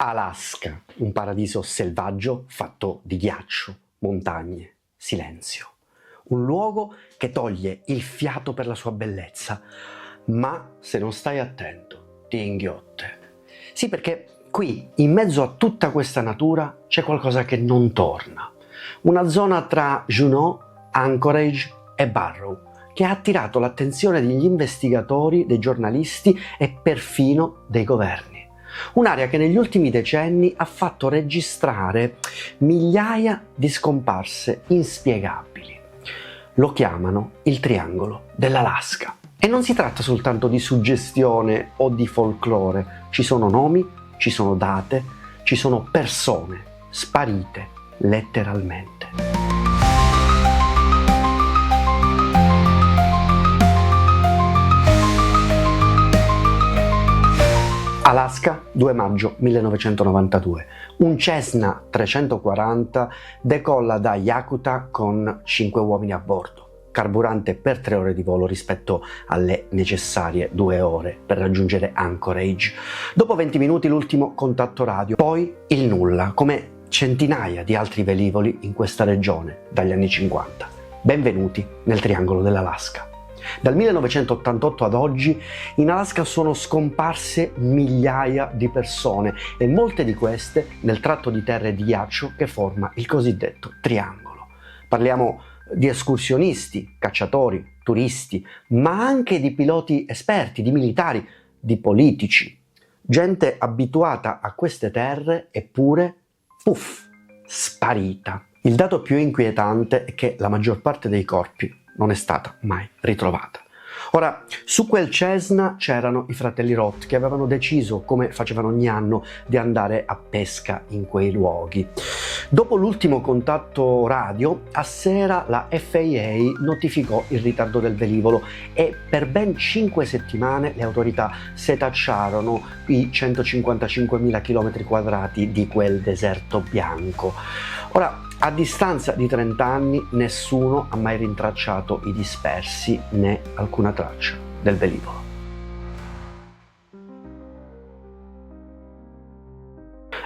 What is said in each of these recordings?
Alaska, un paradiso selvaggio fatto di ghiaccio, montagne, silenzio. Un luogo che toglie il fiato per la sua bellezza, ma se non stai attento ti inghiotte. Sì, perché qui, in mezzo a tutta questa natura, c'è qualcosa che non torna. Una zona tra Juneau, Anchorage e Barrow, che ha attirato l'attenzione degli investigatori, dei giornalisti e perfino dei governi. Un'area che negli ultimi decenni ha fatto registrare migliaia di scomparse inspiegabili. Lo chiamano il Triangolo dell'Alaska. E non si tratta soltanto di suggestione o di folklore, ci sono nomi, ci sono date, ci sono persone sparite letteralmente. Alaska, 2 maggio 1992. Un Cessna 340 decolla da Yakuta con 5 uomini a bordo. Carburante per 3 ore di volo rispetto alle necessarie 2 ore per raggiungere Anchorage. Dopo 20 minuti l'ultimo contatto radio, poi il nulla, come centinaia di altri velivoli in questa regione dagli anni 50. Benvenuti nel Triangolo dell'Alaska. Dal 1988 ad oggi in Alaska sono scomparse migliaia di persone e molte di queste nel tratto di terre di ghiaccio che forma il cosiddetto triangolo. Parliamo di escursionisti, cacciatori, turisti, ma anche di piloti esperti, di militari, di politici. Gente abituata a queste terre eppure, puff, sparita. Il dato più inquietante è che la maggior parte dei corpi non è stata mai ritrovata. Ora, su quel Cessna c'erano i fratelli Roth che avevano deciso, come facevano ogni anno, di andare a pesca in quei luoghi. Dopo l'ultimo contatto radio, a sera la FAA notificò il ritardo del velivolo e per ben 5 settimane le autorità setacciarono i 155.000 km² di quel deserto bianco. Ora, a distanza di 30 anni nessuno ha mai rintracciato i dispersi né alcuna traccia del velivolo.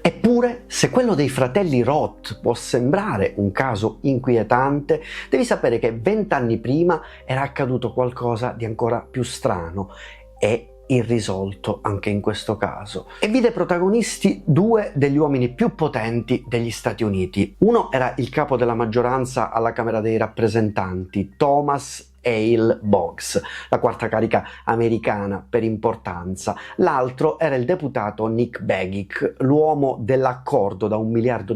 Eppure, se quello dei fratelli Roth può sembrare un caso inquietante, devi sapere che 20 anni prima era accaduto qualcosa di ancora più strano e irrisolto anche in questo caso, e vide protagonisti 2 degli uomini più potenti degli Stati Uniti. Uno era il capo della maggioranza alla Camera dei Rappresentanti, Thomas Hale Boggs, la quarta carica americana per importanza. L'altro era il deputato Nick Begich, l'uomo dell'accordo da $1 miliardo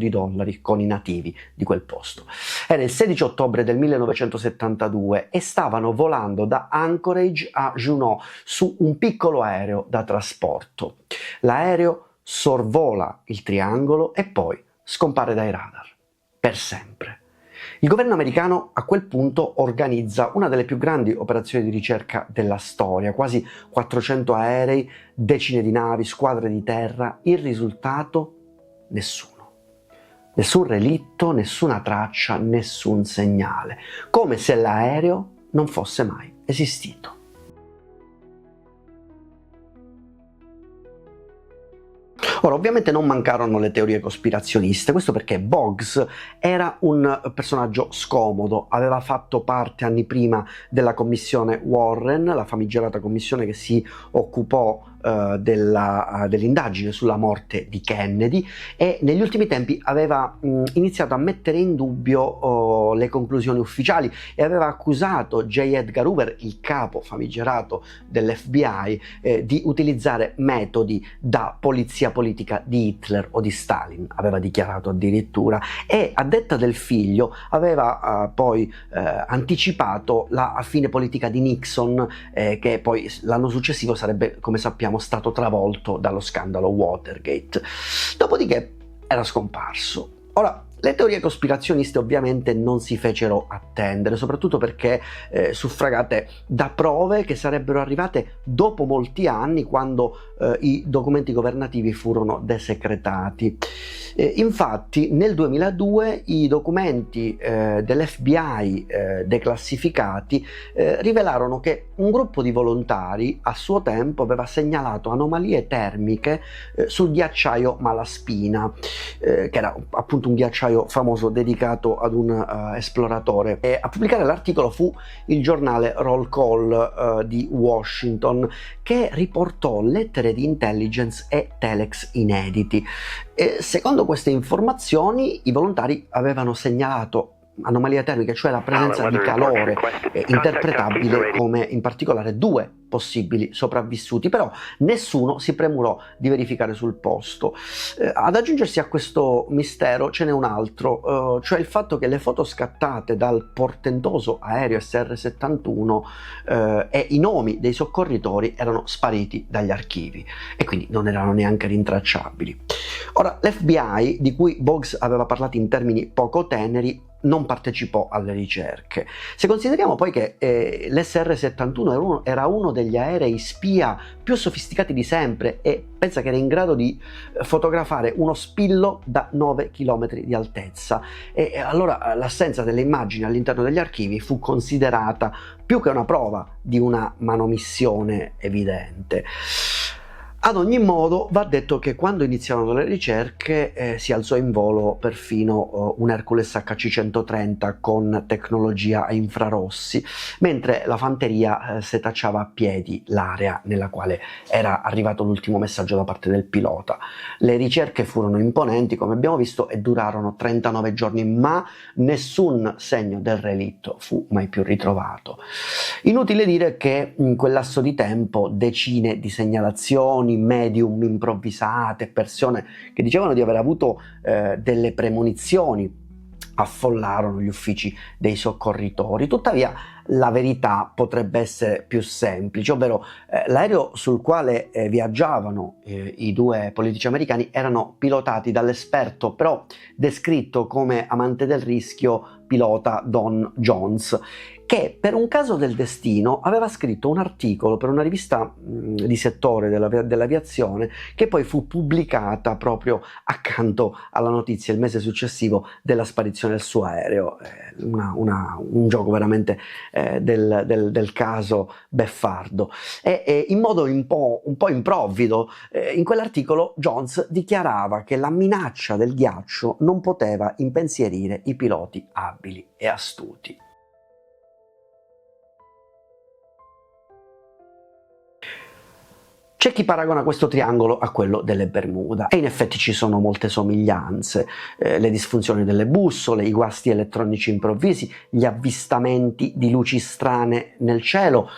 con i nativi di quel posto. Era il 16 ottobre del 1972 e stavano volando da Anchorage a Juneau su un piccolo aereo da trasporto. L'aereo sorvola il triangolo e poi scompare dai radar per sempre. Il governo americano a quel punto organizza una delle più grandi operazioni di ricerca della storia, quasi 400 aerei, decine di navi, squadre di terra. Il risultato? Nessuno. Nessun relitto, nessuna traccia, nessun segnale, come se l'aereo non fosse mai esistito. Ora, ovviamente non mancarono le teorie cospirazioniste, questo perché Boggs era un personaggio scomodo, aveva fatto parte anni prima della commissione Warren, la famigerata commissione che si occupò dell'indagine sulla morte di Kennedy, e negli ultimi tempi aveva iniziato a mettere in dubbio le conclusioni ufficiali e aveva accusato J. Edgar Hoover, il capo famigerato dell'FBI, di utilizzare metodi da polizia politica di Hitler o di Stalin, aveva dichiarato addirittura, e a detta del figlio aveva poi anticipato la fine politica di Nixon, che poi l'anno successivo sarebbe, come sappiamo, stato travolto dallo scandalo Watergate. Dopodiché era scomparso. Ora, le teorie cospirazioniste ovviamente non si fecero attendere, soprattutto perché suffragate da prove che sarebbero arrivate dopo molti anni, quando i documenti governativi furono desecretati. Infatti nel 2002 i documenti dell'FBI declassificati rivelarono che un gruppo di volontari a suo tempo aveva segnalato anomalie termiche sul ghiacciaio Malaspina, che era appunto un ghiacciaio famoso dedicato ad un esploratore. E a pubblicare l'articolo fu il giornale Roll Call di Washington, che riportò lettere di intelligence e telex inediti. E secondo queste informazioni i volontari avevano segnalato anomalia termica, cioè la presenza di calore interpretabile come in particolare 2 possibili sopravvissuti, però nessuno si premurò di verificare sul posto. Ad aggiungersi a questo mistero ce n'è un altro, cioè il fatto che le foto scattate dal portentoso aereo SR-71 e i nomi dei soccorritori erano spariti dagli archivi e quindi non erano neanche rintracciabili. Ora, l'FBI, di cui Boggs aveva parlato in termini poco teneri, non partecipò alle ricerche. Se consideriamo poi che l'SR-71 era uno degli aerei spia più sofisticati di sempre e pensa che era in grado di fotografare uno spillo da 9 km di altezza, e allora l'assenza delle immagini all'interno degli archivi fu considerata più che una prova di una manomissione evidente. Ad ogni modo va detto che quando iniziarono le ricerche si alzò in volo perfino un Hercules HC-130 con tecnologia a infrarossi, mentre la fanteria setacciava a piedi l'area nella quale era arrivato l'ultimo messaggio da parte del pilota. Le ricerche furono imponenti, come abbiamo visto, e durarono 39 giorni, ma nessun segno del relitto fu mai più ritrovato. Inutile dire che in quel lasso di tempo decine di segnalazioni, medium improvvisate, persone che dicevano di aver avuto delle premonizioni affollarono gli uffici dei soccorritori. Tuttavia la verità potrebbe essere più semplice, ovvero l'aereo sul quale viaggiavano i 2 politici americani erano pilotati dall'esperto però descritto come amante del rischio pilota Don Jones, che per un caso del destino aveva scritto un articolo per una rivista di settore dell'aviazione che poi fu pubblicata proprio accanto alla notizia il mese successivo della sparizione del suo aereo. Un gioco veramente del caso beffardo. E in modo un po' improvvido in quell'articolo Jones dichiarava che la minaccia del ghiaccio non poteva impensierire i piloti abili e astuti. C'è chi paragona questo triangolo a quello delle Bermuda e in effetti ci sono molte somiglianze, le disfunzioni delle bussole, i guasti elettronici improvvisi, gli avvistamenti di luci strane nel cielo.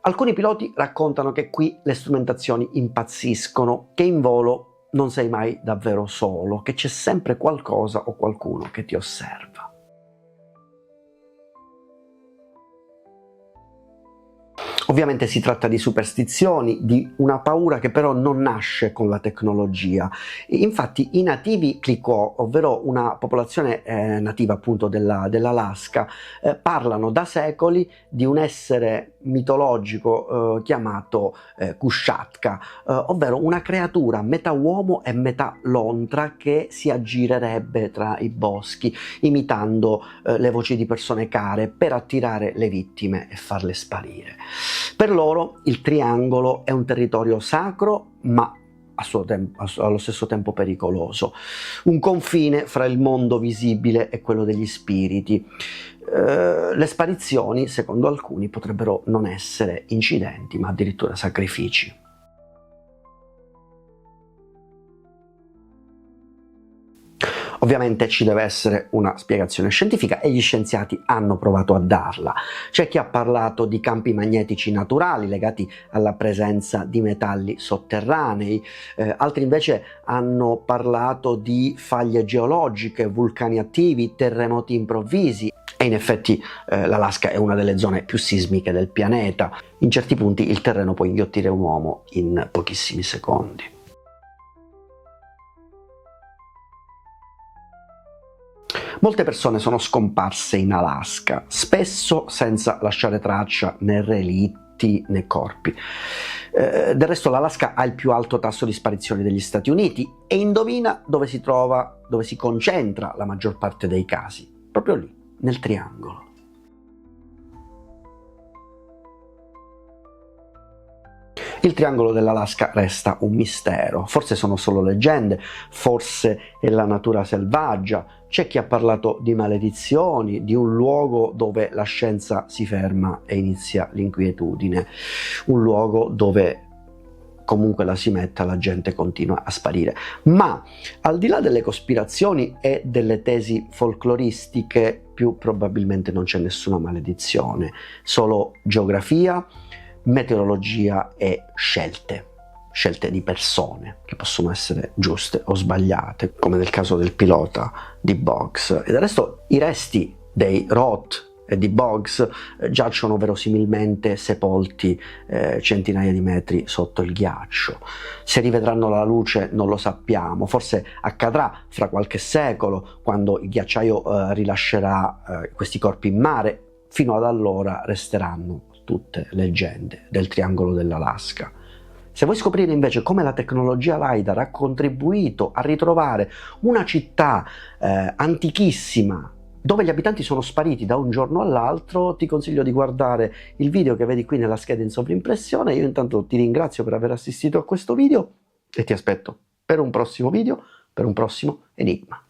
Alcuni piloti raccontano che qui le strumentazioni impazziscono, che in volo non sei mai davvero solo, che c'è sempre qualcosa o qualcuno che ti osserva. Ovviamente si tratta di superstizioni, di una paura che però non nasce con la tecnologia. Infatti i nativi Klik'o, ovvero una popolazione nativa appunto dell'Alaska, parlano da secoli di un essere mitologico chiamato Kushatka, ovvero una creatura metà uomo e metà lontra che si aggirerebbe tra i boschi imitando le voci di persone care per attirare le vittime e farle sparire. Per loro il triangolo è un territorio sacro ma allo stesso tempo pericoloso, un confine fra il mondo visibile e quello degli spiriti. Le sparizioni, secondo alcuni, potrebbero non essere incidenti ma addirittura sacrifici. Ovviamente ci deve essere una spiegazione scientifica e gli scienziati hanno provato a darla. C'è chi ha parlato di campi magnetici naturali legati alla presenza di metalli sotterranei, altri invece hanno parlato di faglie geologiche, vulcani attivi, terremoti improvvisi. E in effetti l'Alaska è una delle zone più sismiche del pianeta. In certi punti il terreno può inghiottire un uomo in pochissimi secondi. Molte persone sono scomparse in Alaska, spesso senza lasciare traccia né relitti né corpi. Del resto l'Alaska ha il più alto tasso di sparizione degli Stati Uniti e indovina dove si concentra la maggior parte dei casi, proprio lì, nel triangolo. Il triangolo dell'Alaska resta un mistero, forse sono solo leggende, forse è la natura selvaggia, c'è chi ha parlato di maledizioni, di un luogo dove la scienza si ferma e inizia l'inquietudine, un luogo dove comunque la si metta la gente continua a sparire. Ma al di là delle cospirazioni e delle tesi folcloristiche, più probabilmente non c'è nessuna maledizione, solo geografia, meteorologia e scelte di persone che possono essere giuste o sbagliate, come nel caso del pilota di Boggs. E del resto i resti dei Roth e di Boggs giacciono verosimilmente sepolti centinaia di metri sotto il ghiaccio. Se rivedranno la luce non lo sappiamo, forse accadrà fra qualche secolo, quando il ghiacciaio rilascerà questi corpi in mare. Fino ad allora resteranno tutte leggende del triangolo dell'Alaska. Se vuoi scoprire invece come la tecnologia LiDAR ha contribuito a ritrovare una città antichissima dove gli abitanti sono spariti da un giorno all'altro, ti consiglio di guardare il video che vedi qui nella scheda in sovrimpressione. Io intanto ti ringrazio per aver assistito a questo video e ti aspetto per un prossimo video, per un prossimo enigma.